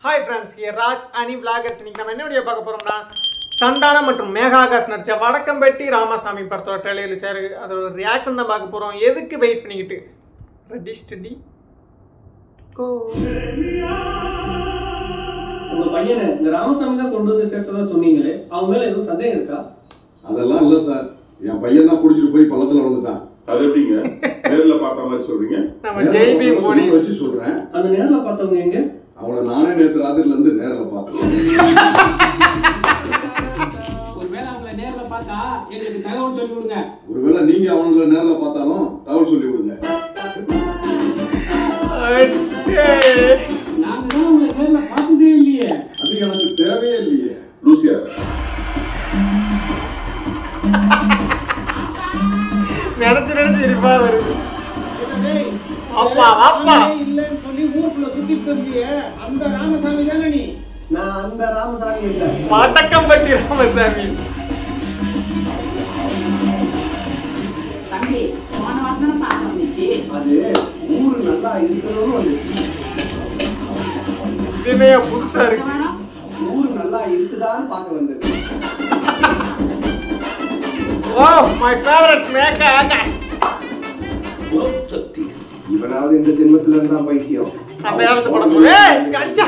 Hi friends, here Raj Ani Vloggers. இன்னைக்கு நம்ம என்ன வீடியோ பார்க்க போறோம்னா சந்தானம் மற்றும் மேகா ஆகாஷ் நடிச்ச வடக்கம்பட்டி ராமசாமி படத்தோட ட்ரெய்லர் ரிலீஸ் ஆயிருக்கு. அதோட ரியாக்ஷன் தான் பார்க்க போறோம். எதுக்கு வெயிட் பண்ணிக்கிட்டு ரெடி ஸ்டடி கோ. உங்க பையனை இந்த ராமசாமி தான் கொண்டு வந்து சேர்த்ததா சொன்னீங்களே, அவங்க மேல எதுவும் சந்தேகம் இருக்கா? அதெல்லாம் இல்ல சார், என் பையன் தான் குடிச்சிட்டு போய் பள்ளத்துல விழுந்துட்டான். அது எப்படிங்க நேர்ல பார்த்த மாதிரி சொல்றீங்க? நம்ம ஜெய்பி போலீஸ் வச்சு சொல்றேன். அந்த நேர்ல பார்த்தவங்க எங்க? அவளை நானே நேற்று ராத்திரில இருந்து நேர்ல பார்த்தேன். ஒருவேளை அவங்கள நேர்ல பார்த்தா எங்களுக்கு தகவல் சொல்லி விடுங்க. ஒருவேளை நீங்க அவங்கள நேர்ல பார்த்தாலும் தகவல் சொல்லி விடுங்க. நாங்க தான் அவங்கள நேர்ல பார்த்ததே இல்லையே. அது எனக்கு தேவையே இல்லையே. லூசியா நினைச்சு இருப்பா வருது. அப்பா அப்பா இல்லன்னு சொல்லி ஊருக்குள்ள சுத்தி தெரிஞ்சியே அந்த ராமசாமி தானே நீ? நான் அந்த ராமசாமி இல்ல, வடக்கம்பட்டி ராமசாமி. தம்பி போன வாரம் பார்க்க வந்துச்சு. அது ஊரு நல்லா இருக்கணும்னு வந்துச்சு. இதுவே புதுசா இருக்கு. ஊரு நல்லா இருக்குதான்னு பார்க்க வந்தது. Oh, my favorite Megha Akash. சக்தி இவனாவது இந்த ஜென்மத்துல இருந்தா பைத்தியம். அந்த இடத்து படம் போடு. ஏய் கச்சா.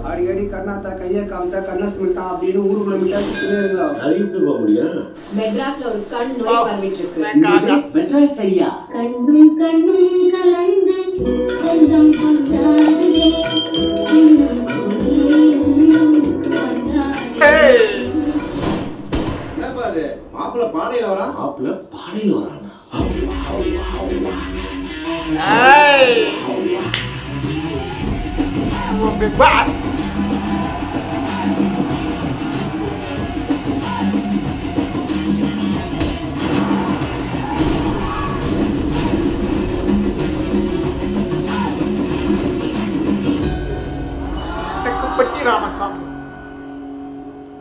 அடி கண்ணாத்தா கையை காமிச்சா கண்ணா சிமிட்டா அப்படின்னு ஊருக்குள்ள மிட்டா சுத்தினே இருந்தா அது எப்படி போக முடியும்? மெட்ராஸ்ல ஒரு கண் நோய் பரவிட்டு இருக்கு. மேகா ஆகாஷ். மெட்ராஸ் ஐயா கண்ணும் கண்ணும் கலந்து கொஞ்சம் கொண்டாடுதே ஏய் என்னப்பா அது? மாப்பிள்ள பாடையில வரான். மாப்பிள்ள பாடையில வரானா? ஏய் ஓகே பாஸ். வடக்கம்பட்டி ராமசாமி.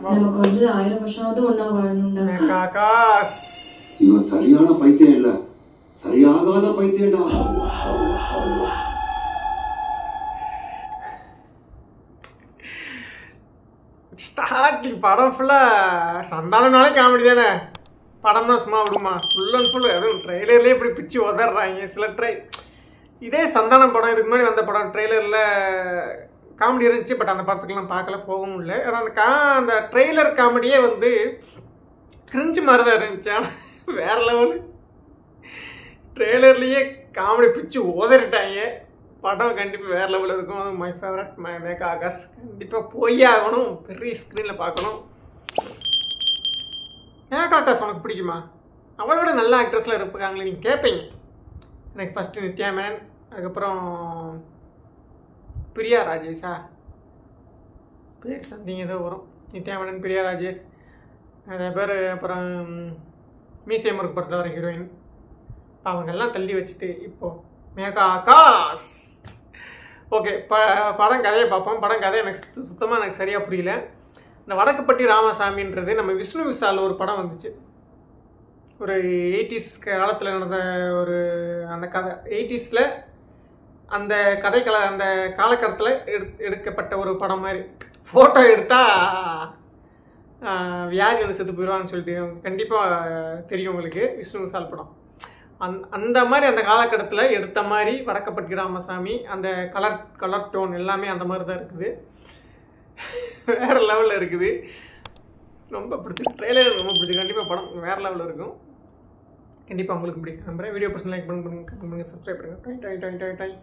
நம்ம கொஞ்சம் 1000 வருஷமாவது ஒண்ணா வாழணும்டா. மேகா ஆகாஷ். இவன் சரியான பைத்தியம் இல்ல, சரியாகாத பைத்தியம்டா. ஸ்டார்டிங் படம் ஃபுல்லாக சந்தானம்னாலே காமெடி தானே. படம்னா சும்மா விடுமா? ஃபுல் அண்ட் ஃபுல் அதுவும் ட்ரெய்லர்லேயே இப்படி பிச்சு உதறாங்க சில இதே சந்தானம் படம் இதுக்கு முன்னாடி வந்த படம் ட்ரெய்லரில் காமெடி இருந்துச்சு. பட் அந்த படத்துக்கெல்லாம் பார்க்கல, போகவும் இல்லை. ஆனால் அந்த ட்ரெய்லர் காமெடியே வந்து கிரிஞ்சு மாதிரி தான் இருந்துச்சு. ஆனால் வேறு லெவலு ட்ரெய்லர்லேயே காமெடி பிச்சு உதறிட்டாங்க. படம் கண்டிப்பாக வேறு லெவலில் இருக்கும். அது மை ஃபேவரட் மேகா ஆகாஷ். கண்டிப்பாக போய் ஆகணும், பெரிய ஸ்க்ரீனில் பார்க்கணும். மேகா ஆகாஷ் உனக்கு பிடிக்குமா? அவளை விட நல்ல ஆக்ட்ரஸில் இருப்பாங்களே நீங்கள் கேட்பீங்க. எனக்கு ஃபஸ்ட்டு நித்யா மேனன், அதுக்கப்புறம் பிரியா ராஜேஷா, பேர் சம்திங் ஏதோ வரும். நித்யா மேனன், பிரியா ராஜேஷ், நிறைய பேர். அப்புறம் மீசை முறுக்கு படத்தில் வர ஹீரோயின். அவங்கெல்லாம் தள்ளி வச்சுட்டு இப்போது மேகா ஆகாஷ். ஓகே, படம் கதையை பார்ப்போம். படம் கதை எனக்கு சுத்தமாக எனக்கு சரியாக புரியல. இந்த வடக்குப்பட்டி ராமசாமின்றது நம்ம விஷ்ணு விஷால் ஒரு படம் வந்துச்சு, ஒரு 80s காலத்தில் நடந்த ஒரு அந்த கதை. 80ஸில் அந்த அந்த காலகட்டத்தில் எடுக்கப்பட்ட ஒரு படம் மாதிரி. ஃபோட்டோ எடுத்தால் வியாதி வந்து செத்து போயிடுவான்னு சொல்லிட்டு கண்டிப்பாக தெரியும் உங்களுக்கு. விஷ்ணு விஷால் படம் அந்த மாதிரி அந்த காலகட்டத்தில் எடுத்த மாதிரி வடக்கப்பட்டி ராமசாமி. அந்த கலர் டோன் எல்லாமே அந்த மாதிரி தான் இருக்குது. வேறு லெவலில் இருக்குது. ரொம்ப பிடிச்சிருக்கு. ட்ரெய்லர் ரொம்ப பிடிச்சிருக்கு. கண்டிப்பாக படம் வேறு லெவலில் இருக்கும். கண்டிப்பாக உங்களுக்கு பிடிக்கும் நம்புறேன். வீடியோ பர்சன் லைக் பண்ணுங்க, சப்ஸ்கிரைப் பண்ணுங்கள்.